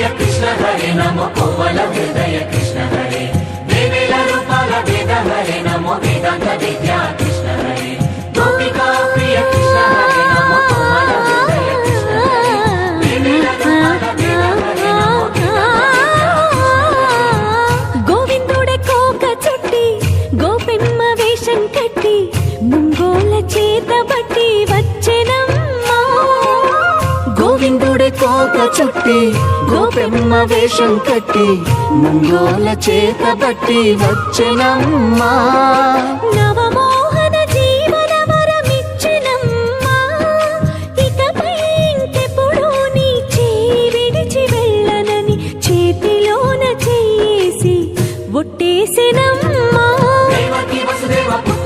ప్రియ కృష్ణ హరే నమో కోవల హృదయ కృష్ణ హరే దేవేల రూపాల వేద హరే నమో వేదాంత విద్యా కృష్ణ హరే గోపికా ప్రియ కృష్ణ హరే నమో కోవల హృదయ కృష్ణ హరే దేవేల రూపాల వేద హరే నమో గోవిందుడే కోక చుట్టి గోపెమ్మ వేషం కట్టి ముంగోల చేత బట్టి వచ్చెనమ్మా గోవిందుడే కోక చుట్టి గోపెమ్మ వేషం కట్టి ముంగోల చేత బట్టి వచ్చెనమ్మా నవ